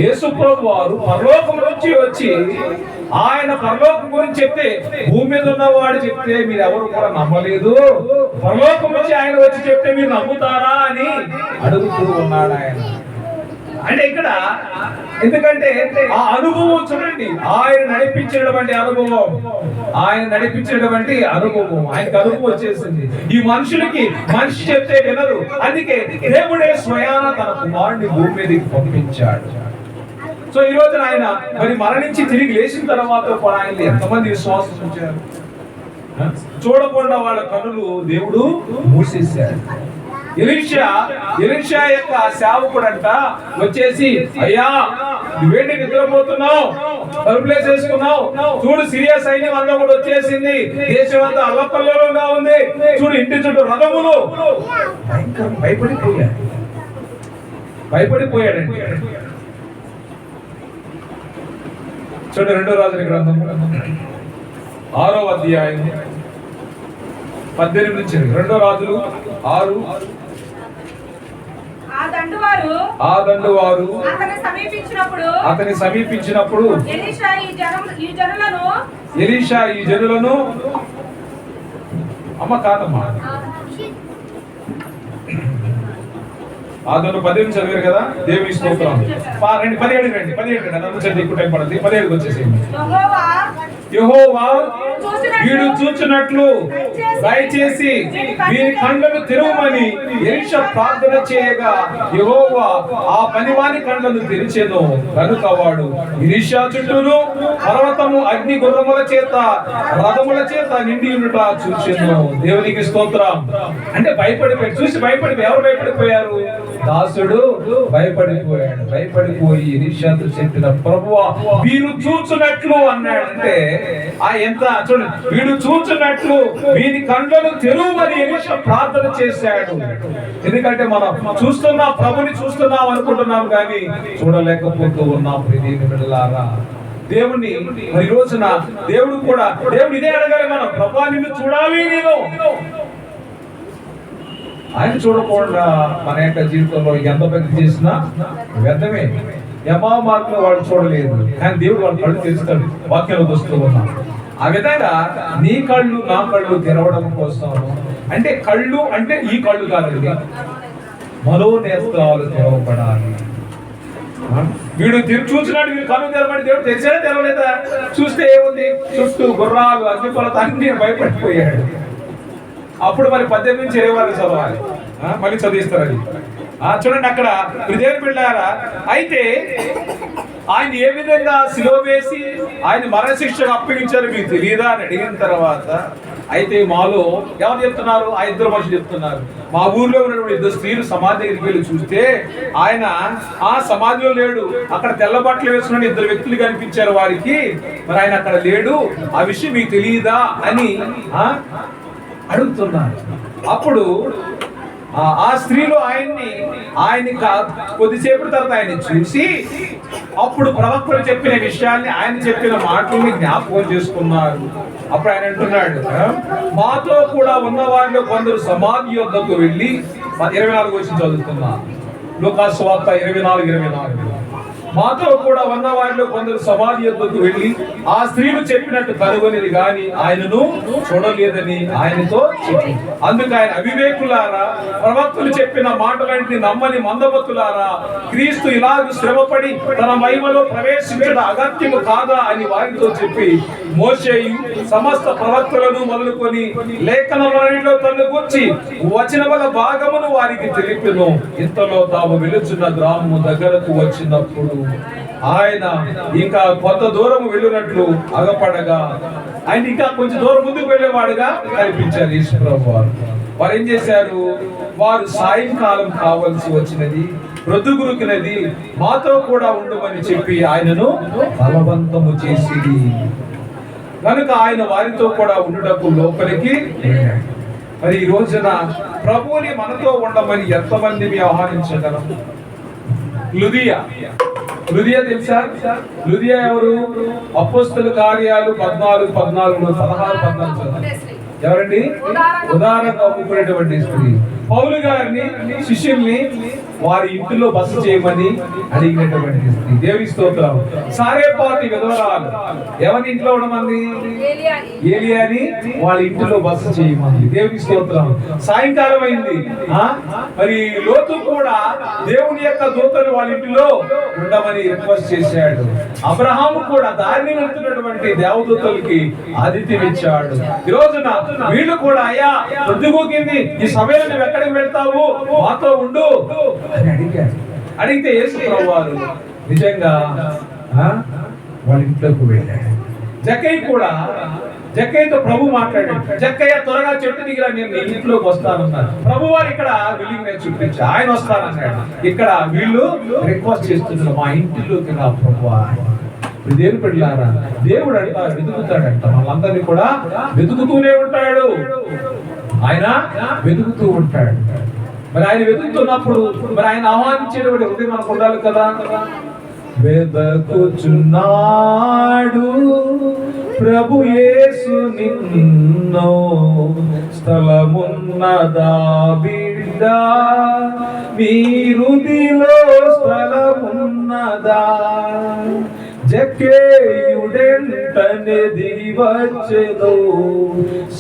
యేసు ప్రభువు వారు పరలోకం నుంచి వచ్చి ఆయన పరలోకం గురించి చెప్తే భూమి మీద ఉన్నవాడు చెప్తే మీరు ఎవరు కూడా నమ్మలేదు. పరలోకం నుంచి ఆయన వచ్చి చెప్తే మీరు నమ్ముతారా అని అడుగుతూ ఉన్నాడు ఆయన. అంటే ఇక్కడ ఎందుకంటే ఆ అనుభవం చూడండి, ఆయన నడిపించినటువంటి అనుభవం, ఆయనకు అనుభవం వచ్చేసింది. ఈ మనుషులకి మనిషి చెప్తే వినరు. అందుకే దేవుడే స్వయాన తన కుమారుడిని భూమి మీదకి పంపించాడు. సో ఈ రోజున ఆయన మరి మరణించి తిరిగి లేచిన తర్వాత కూడా ఆయన ఎంతమంది విశ్వాసం ఉంచారు? చూడకుండా వాళ్ళ కన్నులు దేవుడు మూసేశాడు. ఎలీషా యొక్క సేవకుడంట వచ్చేసి, అయ్యా నువ్వేంటి నిద్రపోతున్నావు, తలుపులేసి వేసుకున్నావు, చూడు సిరియా సైన్యం అంతా కూడా వచ్చేసింది, దేశం అంతా అల్లకల్లోలంగా ఉంది, చూడు ఇంటి చుట్టూ రథములు. భయపడిపోయాడండి. చూడు 2 రాజుల గ్రంథం 6వ అధ్యాయం 18 నుంచి 2 రాజులు 6. ఆ దండువారు అతని సమీపించినప్పుడు ఎలీషా ఈ జనులను అమ్మ కాదమ్మా ఆదను 10 చదివారు కదా. దేవుని స్తోత్రం. 17 రండి. నన్ను చదివి ఎక్కువ టైం పడుతుంది. 17కి వచ్చేసేయండి. యెహోవా వీడు చూచినట్లు దయచేసి వీరి కళ్ళను తెరవమని ఎలీషా ప్రార్థన చేయగా యెహోవా ఆ పనివాని కళ్ళను తెరిచెను. కనుక వాడు ఎలీషా చుట్టూను పర్వతము అగ్ని గుర్రముల చేత రథముల చేత నిండి ఉండుట చూచెను. దేవునికి స్తోత్రం. అంటే చూసి ఎవరు భయపడిపోయారు? దాసుడు భయపడిపోయాడు. భయపడిపోయి ఎలీషాతో చెప్పిన, ప్రభువా వీరు చూచున్నట్లు అన్నాడంటే ఎంత చూడండి, వీడు చూచున్నట్లు వీరి కళ్ళను తెరువమని ఎలీషా ప్రార్థన చేశాడు. ఎందుకంటే మనం ప్రభుని చూస్తున్నాం అనుకుంటున్నాం కానీ చూడలేకపోతూ ఉన్నాం. బిడ్డలారా, దేవుని ఈ రోజున దేవుడు ఇదే అడగాలి మనం, ప్రభువా నిన్ను చూడాలి నేను. ఆయన చూడకుండా మన యొక్క జీవితంలో ఎంత భక్తి చేసినా వ్యర్థమే. యమా మార్గంలో వాడు చూడలేదు, కానీ దేవుడు వాళ్ళ కళ్ళు తెరుస్తాడు. వాక్యాలు వస్తూ ఉన్నాం. ఆ విధంగా నీ కళ్ళు నా కళ్ళు తెరవడం కోసం, అంటే కళ్ళు అంటే ఈ కళ్ళు కాదండి, మనోనేత్రాలు తెరవబడాలి. వీడు చూసినాడు, వీడు కళ్ళు తెరవబడి దేవుడు తెరిచాడా తెరవలేదా? చూస్తే ఏముంది, చుట్టూ గుర్రాలు అగ్నిపొలత అన్ని భయపడిపోయాడు. అప్పుడు మరి 18 నుంచి 20 వరకు చదవాలి, మళ్ళీ చదివిస్తారు అది. చూడండి అక్కడ దేవుని బిడ్డలారా, అయితే ఆయన ఏ విధంగా సిలువ వేసి ఆయన మరణశిక్షకు అప్పగించారు మీకు తెలియదా అని అడిగిన తర్వాత, అయితే మాలో ఎవరు చెప్తున్నారు? ఆ 2 మనుషులు చెప్తున్నారు. మా ఊర్లో ఉన్నటువంటి 2 స్త్రీలు సమాధి దగ్గరికి వెళ్ళి చూస్తే ఆయన ఆ సమాధిలో లేడు. అక్కడ తెల్ల బట్టలు వేసుకున్న 2 వ్యక్తులు కనిపించారు వారికి, మరి ఆయన అక్కడ లేడు. ఆ విషయం మీకు తెలియదా అని అడుగుతున్నారు. అప్పుడు ఆ స్త్రీలు ఆయన్ని కొద్దిసేపటి తర్వాత ఆయన చూసి అప్పుడు ప్రవక్తలు చెప్పిన విషయాల్ని, ఆయన చెప్పిన మాటల్ని జ్ఞాపకం చేసుకున్నారు. అప్పుడు ఆయన అంటున్నాడు, మాతో కూడా ఉన్న వారిలో కొందరు సమాధి యొద్దకు వెళ్ళి 24 వచ్చి చదువుతున్నారు. లూకాసు వార్త 24. మాతో కూడా ఉన్న వారిలో కొందరు సమాధి యొద్దకు వెళ్ళి ఆ స్త్రీలు చెప్పినట్టు కనుగొనిది గాని ఆయనను చూడలేదని ఆయనతో చెప్పి, అందుకు ఆయన, అవివేకులారా, ప్రవక్తలు చెప్పిన మాటలన్నింటినీ నమ్మని మందమతులారా, క్రీస్తు ఇలాగ శ్రమపడి తన మహిమలో ప్రవేశించడం అగత్యము కాదా అని వారితో చెప్పి, మోషేయు సమస్త ప్రవక్తలను మొదలుకొని లేఖనములన్నిటిలో తన్ను గూర్చి వచనముల భాగమును వారికి తెలిపెను. ఇంతలో తాము వెలుచున్న గ్రామము దగ్గరకు వచ్చినప్పుడు ఆయన ఇంకా కొంత దూరం వెళ్ళినట్లు అగపడగా ఆయన ఇంకా కొంచెం దూరం ముందుకు వెళ్ళేవాడుగా కనిపించారు యేసుప్రభు వారు. వారు ఏం చేశారు? వారు సాయంకాలం కావాల్సి వచ్చినది, ప్రొద్దుగురుకినది, మాతో కూడా ఉండమని చెప్పి ఆయనను బలవంతము చేసి కనుక ఆయన వారితో కూడా ఉండుటకు లోపలికి వెళ్ళాడు. మరి ఈ రోజున ప్రభువుని మనతో ఉండమని ఎంతమంది ఆహ్వానించగలం? లుదియా తెలుసా? లుదియా ఎవరు? అపోస్తల కార్యాలు 14:14 ఎవరండి? ఉదారంగా ఒప్పుకునేటువంటి స్త్రీ. పౌలు గారిని శిష్యుల్ని వారి ఇంటిలో బస చేయమని అడిగినటువంటి స్త్రీ. దేవుని స్తోత్రం. సారేపాటి విధవరాలు ఎవరి ఇంట్లో ఉండమంది? ఏలియాని వాళ్ళ ఇంటిలో బస చేయమంది. దేవుని స్తోత్రం. సాయంకాలం అయింది. మరి లోతు కూడా దేవుని యొక్క దూతలు వాళ్ళ ఇంటిలో ఉండమని రిక్వెస్ట్ చేశాడు. అబ్రహాము కూడా దారిని వెళ్తున్నటువంటి దేవదూతలకి ఆతిథ్యం ఇచ్చాడు. ఈ రోజున వీళ్ళు కూడా, అయ్యా పొద్దుగూకింది, ఈ సమయంలో నువ్వు ఎక్కడికి వెళ్తావు, మాతో ఉండు అని అడిగారు. అడిగితే యేసు ప్రభువారు నిజంగా వాళ్ళ ఇంట్లోకి వెళ్ళాడు. జక్కయ్యతో ప్రభు మాట్లాడాడు. జక్కయ్య త్వరగా చెట్టు దిగిరా, నేను నీ ఇంట్లోకి వస్తానన్నాడు. ప్రభు వారు ఇక్కడ విల్లింగ్నెస్ చూపించి ఆయన వస్తానన్నాడు. ఇక్కడ వీళ్ళు రిక్వెస్ట్ చేస్తున్నారు, మా ఇంటిలోకి రా ప్రభువా. దేవుని బిడ్డలారా, దేవుడు అంట వెతుకుతాడంట, వాళ్ళందరినీ కూడా వెతుకుతూనే ఉంటాడు. ఆయన వెతుకుతూ ఉంటాడు. మరి ఆయన వెతుకుతున్నప్పుడు మరి ఆయన ఆహ్వానించేటువంటి హృదయం మనకు ఉండాలి కదా. వెదకుచున్నాడు ప్రభు యేసు నిన్ను, స్థలమున్నదా బిడ్డ మీ హృదయలో స్థలమున్నదా? జక్కేయుడెంటనే దిగి వచ్చెను,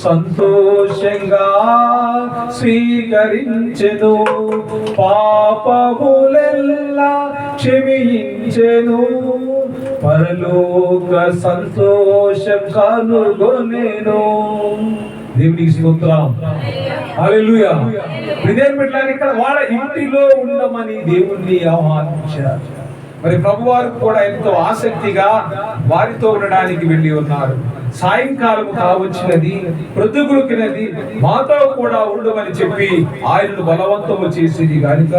సంతోషంగా స్వీకరించెను, పాపములెల్లా క్షమించెను, పరలోక సంతోషం కనుగొనెను. దేవునికి స్తోత్రం. హల్లెలూయా. దేవుని బిడ్డలారా, ఇక్కడ వాళ్ళ ఇంటిలో ఉండమని దేవుణ్ణి ఆహ్వానించారు. మరి ప్రభువారు కూడా ఎంతో ఆసక్తిగా వారితో ఉండడానికి వెళ్ళి ఉన్నారు. సాయంకాలం కావచ్చినది, ప్రొద్దుగుకినది, మాతో కూడా ఉండమని చెప్పి ఆయనను బలవంతము చేసేది కనుక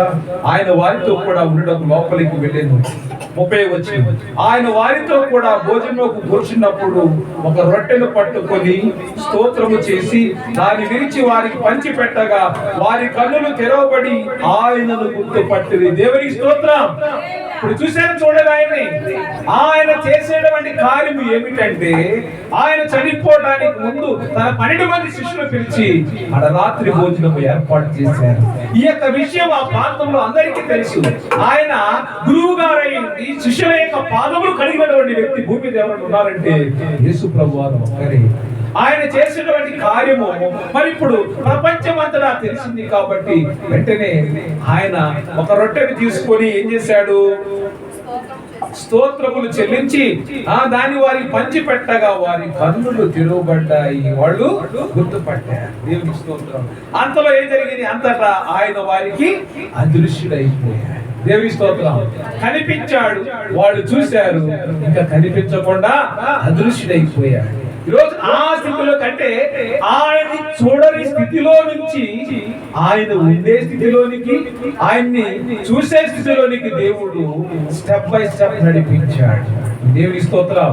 ఆయన వారితో కూడా ఉండడం లోపలికి వెళ్ళాను. 30 వచ్చింది. ఆయన వారితో కూడా భోజనంలోకి కూర్చున్నప్పుడు ఒక రొట్టెను పట్టుకొని స్తోత్రము చేసి దాన్ని విరిచి వారికి పంచి పెట్టగా వారి కన్నులు తెరవబడి ఆయనను గుర్తుపట్టింది. దేవునికి స్తోత్రం. ఇప్పుడు చూశాను చూడగా ఆయన చేసేటువంటి కార్యము ఏమిటంటే, ఆయన చనిపోవడానికి ముందు తన 12 మంది శిష్యులు పిలిచి రాత్రి భోజనము ఏర్పాటు చేశారు. ఈ యొక్క విషయం ఆ ప్రాంతంలో అందరికీ తెలుసు. ఆయన గురువు గారైంది, శిష్యుల యొక్క పాదములు కడిగినటువంటి వ్యక్తి భూమి మీద ఎవరు ఉన్నారంటే యేసు ప్రభువారు ఒక్కరే. ఆయన చేసినటువంటి కార్యము మరి ఇప్పుడు ప్రపంచమంతటా తెలిసింది కాబట్టి వెంటనే ఆయన ఒక రొట్టెను తీసుకొని ఏం చేశాడు? స్తోత్రములు చెల్లించి దాన్ని వారికి పంచి పెట్టగా వారి కన్నులు తెరవబడ్డాయి, వాళ్ళు గుర్తుపట్టారు. దేవుని స్తోత్రం. అంతలో ఏం జరిగింది? అంతటా ఆయన వారికి అదృశ్యుడైపోయాడు. దేవుని స్తోత్రం. కనిపించాడు, వాళ్ళు చూశారు, ఇంకా కనిపించకుండా అదృశ్యుడైపోయాడు. ఈరోజు ఆ స్థితిలో కంటే ఆయన చూడని స్థితిలో నుంచి ఆయన ఉండే స్థితిలోనికి, ఆయన్ని చూసే స్థితిలోనికి దేవుడు స్టెప్ బై స్టెప్ నడిపించాడు. దేవుని స్తోత్రం.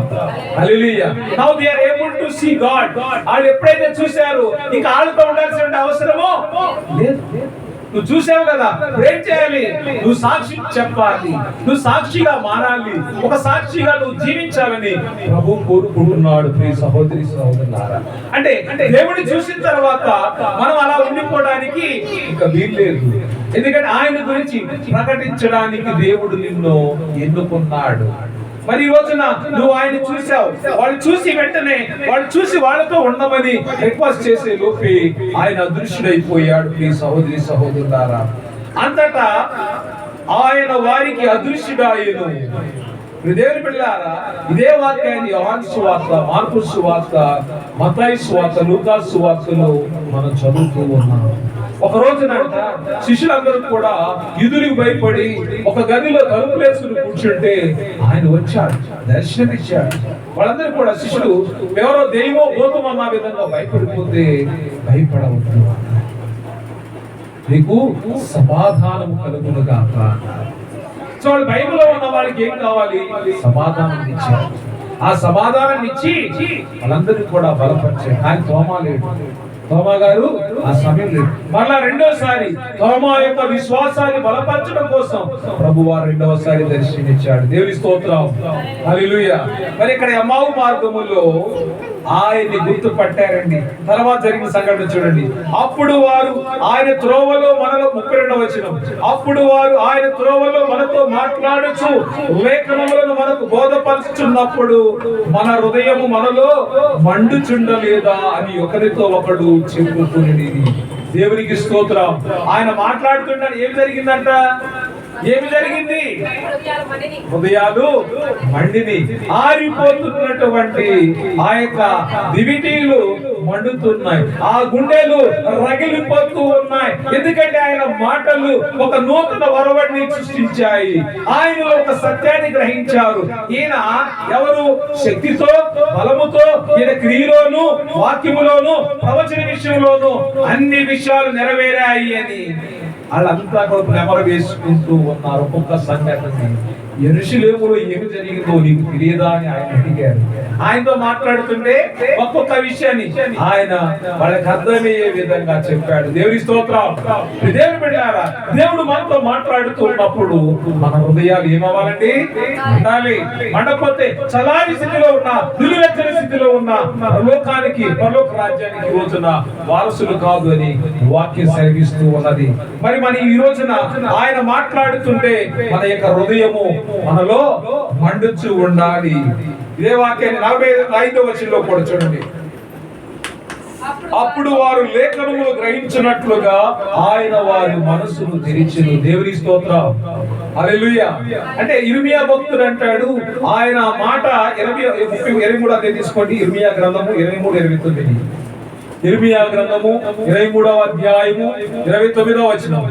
Hallelujah. Now they are able to see God. వాళ్ళు ఎప్పుడైతే చూశారు, ఇంకా వాళ్ళతో ఉండాల్సిన అవసరమో లేదు. నువ్వు చూసావు కదా, ఏం చేయాలి? నువ్వు సాక్షి చెప్పాలి, నువ్వు సాక్షిగా మారాలి, ఒక సాక్షిగా నువ్వు జీవించాలని ప్రభు కోరుకుంటున్నాడు. ప్రియ సహోదరి సహోదరులారా, అంటే దేవుడిని చూసిన తర్వాత మనం అలా ఉండిపోవడానికి ఇంకా వీల్లేదు. ఎందుకంటే ఆయన గురించి ప్రకటించడానికి దేవుడు నిన్ను ఎన్నుకున్నాడు. మరి ఈ రోజున నువ్వు ఆయన చూసావు, వాళ్ళు చూసి వెంటనే వాళ్ళు చూసి వాళ్ళతో ఉండమని రిక్వెస్ట్ చేసే లోపే ఆయన అదృశ్యుడైపోయాడు. ఈ సహోదరి సహోదరులారా, అంతటా ఆయన వారికి అదృశ్యుడాయను. దేవుని బిడ్డలారా, ఇదే వాక్యాన్ని యోహాను సువార్త, మార్కు సువార్త, మత్తయి సువార్త, లూకా సువార్తలో మనం చదువుతూ ఉన్నాం. ఒక రోజునంట శిష్యులందరూ కూడా యూదులకు భయపడి ఒక గదిలో తలుపులు వేసుకుని కూర్చుంటే ఆయన వచ్చాడు, దర్శనమిచ్చాడు. వాళ్ళందరూ కూడా శిష్యులు ఎవరో దెయ్యమో భూతమో అన్న విధంగా భయపడిపోతే భయపడవద్దు, నీకు సమాధానము కలుగునుగాక. సో వాళ్ళు బైబిల్లో ఉన్న వాళ్ళకి ఏం కావాలి? సమాధానం ఇచ్చారు. ఆ సమాధానం ఇచ్చి వాళ్ళందరినీ కూడా బలపరిచారు. కానీ తోమా లేడు. తోమా గారు ఆ సమయం లేదు. మళ్ళా రెండోసారి తోమా యొక్క విశ్వాసాన్ని బలపరచడం కోసం ప్రభువారు రెండవసారి దర్శనమిచ్చాడు. దేవుని స్తోత్రం, హల్లెలూయా. మరి ఇక్కడ ఎమ్మావు మార్గములో ఆయన్ని గుర్తుపట్టారండి. తర్వాత జరిగిన సంఘటన చూడండి. అప్పుడు వారు ఆయన త్రోవలో మనలో 32వ వచనం, అప్పుడు వారు ఆయన త్రోవలో మనతో మాట్లాడుచు లేఖనములను మనకు బోధపరుచుచున్నప్పుడు మన హృదయము మనలో మండుచుండలేదా అని ఒకరితో ఒకడు చెప్పుకునేది. దేవునికి స్తోత్రం. ఆయన మాట్లాడుతున్నాడు. ఏమి జరిగిందంట? ఏమి జరిగింది? హృదయాలు మండిని, ఆరిపోతున్నటువంటి ఆ యొక్క దివిటీలు మండుతున్నాయి, ఆ గుండెలు రగిలిపోతూ ఉన్నాయి. ఎందుకంటే ఆయన మాటలు ఒక నూతన వరవడిని సృష్టించాయి. ఆయనలో ఒక సత్యాన్ని గ్రహించారు. ఈయన ఎవరు? శక్తితో, బలముతో, ఈయన క్రియలోను, వాక్యములోను, ప్రవచన విషయంలోను అన్ని విషయాలు నెరవేరాయి అని వాళ్ళంతా కూడా నెమరు వేసుకుంటూ ఉన్నారు. ఒక్కొక్క సంఘటన యెరూషలేములో ఏమి జరిగిందో నీకు తెలియదా అని ఆయన అడిగారు. ఆయనతో మాట్లాడుతుంటే ఒక్కొక్క విషయాన్ని ఆయన వాళ్ళకి అర్థమయ్యే విధంగా చెప్పాడు. దేవుని స్తోత్రం. దేవుని బిడ్డలారా, దేవుడు మనతో మాట్లాడుతున్నప్పుడు మన హృదయాలు ఏమవ్వాలండి? ఉండాలి. మండపోతే చలాని స్థితిలో ఉన్న, నిలువెచ్చని స్థితిలో ఉన్న పరలోకానికి, పరలోక రాజ్యానికి ఈ రోజున వారసులు కాదు అని వాక్యం సెలవిస్తూ ఉన్నది. మరి మన ఈ రోజున ఆయన మాట్లాడుతుంటే మన యొక్క హృదయము మనలో మండుచు ఉండాలి. ఇదే వాక్యాన్ని 45వ వచనంలో కూడా చూడండి. అప్పుడు వారు లేఖనములు గ్రహించినట్లుగా ఆయన వారి మనసును తెరిచెను. దేవుని స్తోత్రం, హల్లెలూయా. అంటే ఇర్మియా భక్తుడు అంటాడు, ఆయన మాట 23 అదే తీసుకోండి. ఇర్మియా గ్రంథము 23-29. ఇర్మియా గ్రంథము 23వ అధ్యాయము 29వ వచనం.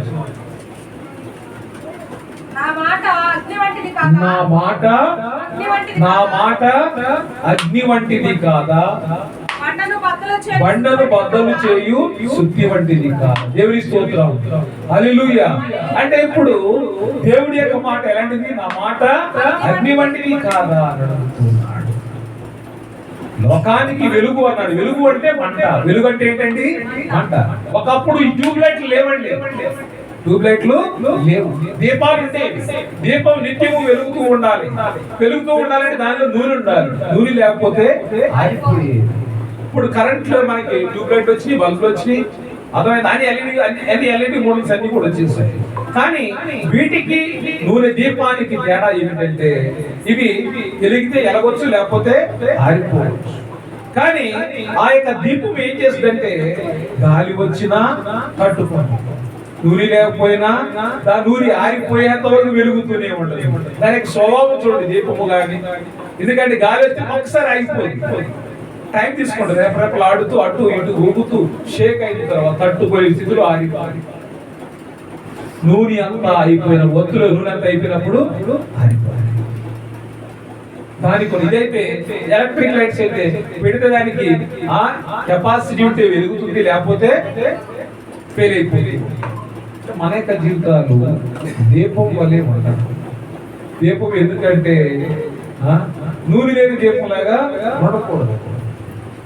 నా మాట అగ్ని వంటిది కాదా, బండను బద్దలు చేయు సుత్తి వంటిది కాదా. దేవుని స్తోత్రం, హల్లెలూయా. అంటే ఇప్పుడు దేవుడి యొక్క మాట ఎలాంటిది? నా మాట అగ్ని వంటిది కాదా అని అడుగుతున్నాడు. లోకానికి వెలుగు అన్నాడు. వెలుగు అంటే మంట. వెలుగు అంటే ఏంటండి? మంట. ఒకప్పుడు ఈ ట్యూబ్ లైట్లు లేవండి. ట్యూబ్ లైట్లు లేవు, దీపాలు ఉండేవి. దీపం నిత్యము వెలుగుతూ ఉండాలి. వెలుగుతూ ఉండాలంటే దానిలో నూనె ఉండాలి. నూనె లేకపోతే ఆరిపోయేది. ఇప్పుడు కరెంట్ లో మనకి ట్యూబ్ లైట్ వచ్చినాయి, బల్బులు వచ్చినాయి, అర్థమైంది. అన్ని ఎల్ఈడి మోడల్స్ అన్ని కూడా వచ్చేసాయి. కానీ వీటికి నూనె దీపానికి తేడా ఏమిటంటే ఇవి వెలిగితే ఎలగొచ్చు, లేకపోతే ఆరిపోవచ్చు. కానీ ఆ యొక్క దీపం ఏం చేస్తుందంటే గాలి వచ్చినా తట్టుకుంటుంది, నూనె లేకపోయినా దాని నూనె ఆరిపోయేంత వరకు వెలుగుతూనే ఉంటుంది. దానికి స్వభావం చూడండి దీపము కానీ. ఎందుకంటే గాలి వస్తే ఒకసారి ఆగిపోయింది, టైం తీసుకుంటుంది. రేపరేపలు ఆడుతూ అటు ఇటు ఊగుతూ షేక్ అయిన తర్వాత తట్టుకోయే స్థితిలో ఆగిపోయి నూనె అంతా అయిపోయిన ఒత్తులో నూనె అంతా అయిపోయినప్పుడు ఆగిపోయి. దానికి ఇదైతే ఎలక్ట్రిక్ లైట్స్ అయితే పెడితే దానికి ఆ కెపాసిటీ ఉంటే వెలుగుతుంది, లేకపోతే ఫెయిల్ అయిపోయింది. మన యొక్క జీవితాలు దీపం వల్లే ఉంటాయి. దీపం ఎందుకంటే నూనె లేని దీపం లాగా ఉండకూడదు.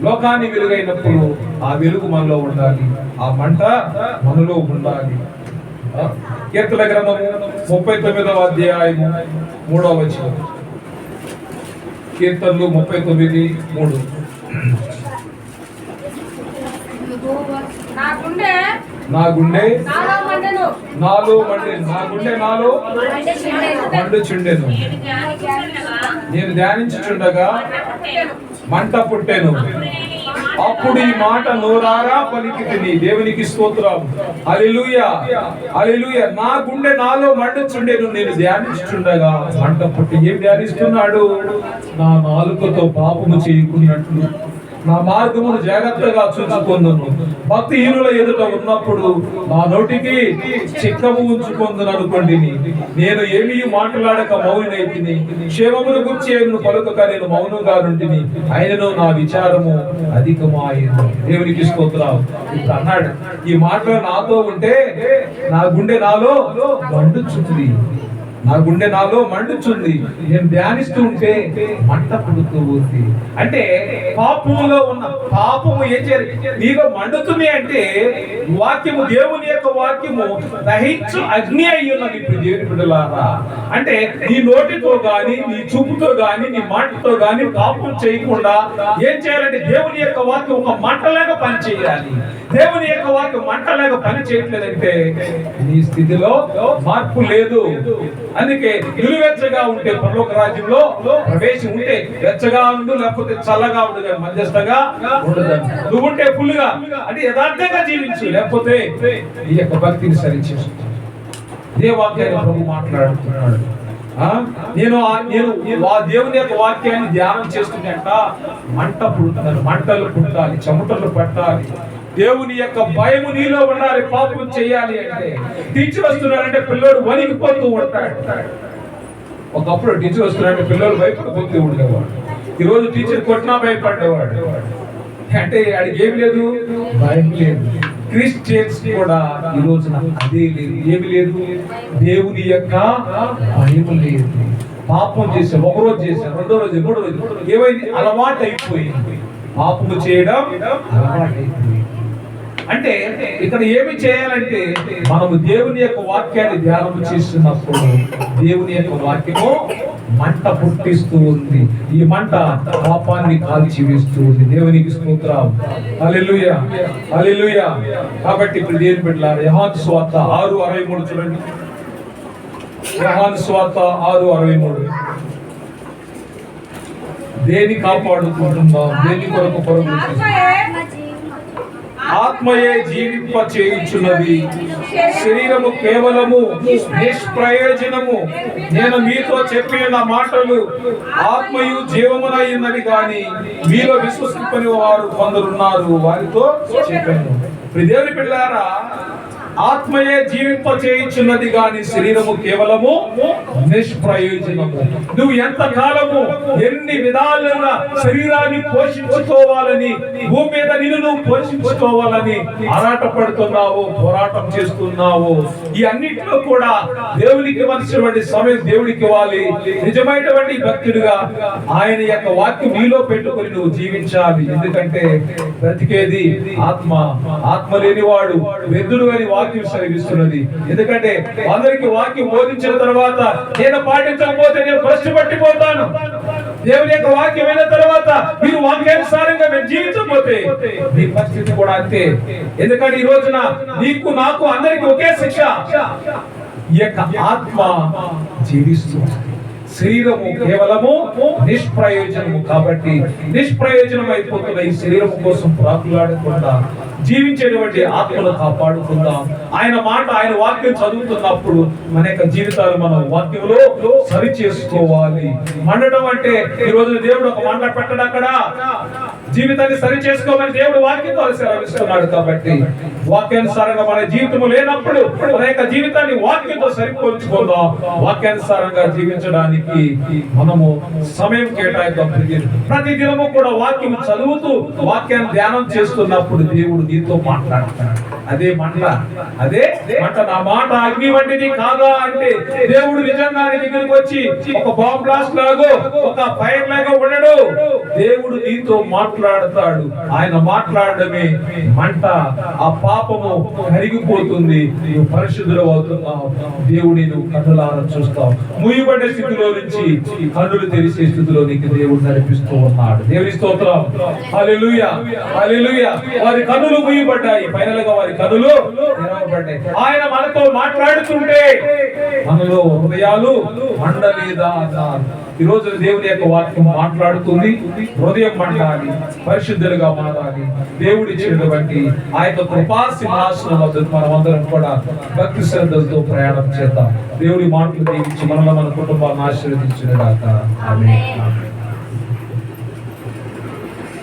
లోకాన్ని వెలుగైనప్పుడు ఆ వెలుగు మనలో ఉండాలి, ఆ మంట మనలో ఉండాలి. కీర్తన గ్రంథము 39వ అధ్యాయము 3వ వచనం. కీర్తనలు 39:3. నా గుండె నాలో మండుచుండెను, నేను ధ్యానించుచుండగా మంట పుట్టెను. అప్పుడు ఈ మాట నోరారా పలికితిని. దేవునికి స్తోత్రం, హల్లెలూయా, హల్లెలూయా. నా గుండె నాలో మండుచుండెను, నేను ధ్యానించుచుండగా మంట పుట్టి. ఏం ధ్యానిస్తున్నాడు? నా నాలుకతో పాపము చేయకున్నట్లు నా మార్గమును జాగ్రత్తగా చూసుకొందును. భక్తిహీనుల ఎదుట ఉన్నప్పుడు నా నోటికి చిక్కము ఉంచుకొందును అనుకోండి. నేను ఏమీ మాట్లాడక మౌనైతిని, క్షేమమును గురించి పలుకక నేను మౌనంగా నుండిని, ఆయనను నా విచారము అధికమాయను. దేవునికి స్తోత్రం. ఇప్పుడు అన్నాడు, ఈ మాటలు నాతో ఉంటే నా గుండె నాలో మండుచుంది. నా గుండె నాలో మండుచుంది, నేను ధ్యానిస్తూ ఉంటే మంట పుడుతూ ఉంది. అంటే పాపములో ఉన్న పాపము ఏం చేయాలి? నీలో మండుతుంది అంటే వాక్యము, దేవుని యొక్క వాక్యము దహించు అగ్ని అయి ఉన్నది. ఇప్పుడు దేవుని బిడ్డలారా, అంటే నీ నోటితో గాని, నీ చూపుతో గాని, నీ మాటతో గాని పాపం చేయకుండా ఏం చేయాలంటే దేవుని యొక్క వాక్యం ఒక మంటలాగా పని చేయాలి. దేవుని యొక్క వాక్యం మంటలాగా పని చేయట్లేదంటే నీ స్థితిలో మార్పు లేదు. అందుకే నిలువెచ్చగా ఉంటే పరలోక రాజ్యంలో ప్రవేశం ఉంటే వెచ్చగా ఉండు, లేకపోతే చల్లగా ఉండు, కానీ మధ్యస్థంగా ఉండదు. నువ్వు ఉంటే ఫుల్గా అంటే యథార్థంగా జీవించు, లేకపోతే ఈ యొక్క భక్తిని సరిచేసు. ఇదే వాక్యాన్ని ప్రభు మాట్లాడుతున్నాడు. నేను దేవుని యొక్క వాక్యాన్ని ధ్యానం చేస్తుందంట మంట పుడుతున్నాను, మంటలు పుట్టాలి, చెమటలు పట్టాలి. దేవుని యొక్క భయము నీలో ఉండాలి. పాపం చేయాలి అంటే టీచర్ వస్తున్నాడంటే పిల్లడు వణికిపోతూ ఉంటాడు. ఒకప్పుడు టీచర్ వస్తున్నాడంటే పిల్లలు భయపడిపోతూ ఉండేవాడు. ఈరోజు టీచర్ కొట్టినా భయపడేవాడు. అంటే ఆడికి ఏమి లేదు, భయం లేదు. క్రిస్టియన్స్ కూడా ఈ రోజున అదే లేదు. ఏమి లేదు, దేవుని యొక్క భయం లేదు. పాపం చేసే, ఒకరోజు చేసే, రెండో రోజు, మూడో రోజు ఏమైంది, అలవాటు అయిపోయింది. పాపము చేయడం అలవాటు అయిపోయింది. అంటే ఇక్కడ ఏమి చేయాలంటే మనము దేవుని యొక్క వాక్యాన్ని ధ్యానం చేస్తున్నప్పుడు దేవుని యొక్క వాక్యము మంట పుట్టిస్తూ ఉంది. ఈ మంట పాపాన్ని కాల్చి వేస్తూ ఉంది. దేవునికి స్తోత్రం. హల్లెలూయా, హల్లెలూయా. కాబట్టి ఇప్పుడు దేవుని బిడ్డలారా, యోహాను సువార్త 6:63 చూడండి. యోహాను సువార్త 6:63. దేని కాపాడుకుంటున్నాం, దేని కొరకు పరుగుతున్నాం? ఆత్మయే జీవింప చేయుచున్నది, శరీరము కేవలము నిష్ప్రయోజనము. నేను మీతో చెప్పిన మాటలు ఆత్మయు జీవమునైనవి గాని మీలో విశ్వసింపని వారు కొందరున్నారు, వారితో చెప్పాను. దేవుని పిల్లారా, ఆత్మయే జీవింప చేయుచున్నది గాని శరీరము కేవలము నిష్ప్రయోజనము. నువ్వు ఎంత కాలము ఎన్ని విధాలుగా శరీరాన్ని పోషించుకోవాలని, భూమి మీద నిన్ను నువ్వు పోషించుకోవాలని ఆరాటపడుతున్నావు, పోరాటం చేస్తున్నావు. ఈ అన్నింటిలో కూడా దేవునికి ఇవ్వాల్సినటువంటి సమయం దేవుడికి ఇవ్వాలి. నిజమైనటువంటి భక్తుడిగా ఆయన యొక్క వాక్యం నీలో పెట్టుకొని నువ్వు జీవించాలి. ఎందుకంటే బ్రతికేది ఆత్మ. ఆత్మ లేనివాడు వెద్దుడు అని వాక్యం సెలవిస్తున్నది. ఎందుకంటే అందరికి వాక్యం బోధించిన తర్వాత నేను పాటించకపోతే నేను భ్రష్టు పట్టిపోతాను. దేవుని యొక్క వాక్యం అయిన తర్వాత మీరు వాక్యానుసారంగా మీరు జీవించకపోతే మీ పరిస్థితి కూడా అంతే. ఎందుకంటే ఈ రోజున నీకు, నాకు, అందరికి ఒకే శిక్ష. ఈ యొక్క ఆత్మ జీవిస్తుంది, శరీరము కేవలము నిష్ప్రయోజనము. కాబట్టి నిష్ప్రయోజనం అయిపోతున్న ఈ శరీరము కోసం ప్రాకులాడకుండా జీవించేటువంటి ఆత్మను కాపాడుకుందాం. ఆయన మాట, ఆయన వాక్యం చదువుతున్నప్పుడు మన యొక్క జీవితాలు మనం వాక్యంలో సరి చేసుకోవాలి. మండడం అంటే ఈ రోజు దేవుడు ఒక మంట పెట్టడం, అక్కడ జీవితాన్ని సరి చేసుకోమని దేవుడు వాక్యంతో సెలవిస్తున్నాడు. కాబట్టి వాక్యానుసారంగా మన జీవితం లేనప్పుడు మన యొక్క జీవితాన్ని వాక్యంతో సరిపోల్చుకుందాం. వాక్యానుసారంగా జీవించడానికి మనము సమయం కేటాయిద్దాం. ప్రతి దినము కూడా వాక్యం చదువుతూ వాక్యాన్ని ధ్యానం చేస్తున్నప్పుడు దేవుడు నీతో మాట్లాడుతున్నాడు. అదే మంట, అదే మంట. నా మాట అగ్ని వంటిది కాదా అంటే దేవుడు నిజంగా నీ దగ్గరికి వచ్చి ఒక బాంబ్ బ్లాస్ట్ లాగో, ఒక ఫైర్ లాగా ఉండడు. దేవుడు నీతో మాట్లాడతాడు. ఆయన మాట్లాడడమే మంట. ఆ పాపము కరిగిపోతుంది, నువ్వు పరిశుద్ధులు అవుతున్నావు. దేవుని నువ్వు కన్నులారా చూస్తావు. మూయబడ్డ స్థితిలో నుంచి కన్నులు తెరిసే స్థితిలో నీకు దేవుడు నడిపిస్తూ ఉన్నాడు. దేవుని స్తోత్రం. హల్లెలూయా, హల్లెలూయా. వారి కన్నులు మూయబడ్డాయి, ఫైనల్ గా వారి కన్నులు తెరవబడ్డాయి. ఆయన మనతో మాట్లాడుతుంటే మనలో హృదయాలు మండలేదా అన్నారు. ఈ రోజు దేవుని యొక్క వాక్యం మాట్లాడుతుంది. హృదయం మండాలి, పరిశుద్ధులుగా మారాలి. దేవుడి ఇచ్చినటువంటి ఆ యొక్క కృపా సింహాసనం వద్ద మనమందరం కూడా భక్తి శ్రద్ధలతో ప్రయాణం చేద్దాం. దేవుడి మాటలు దీవించి మనలో మన కుటుంబాన్ని ఆశీర్వదించుగాక. ఆమేన్.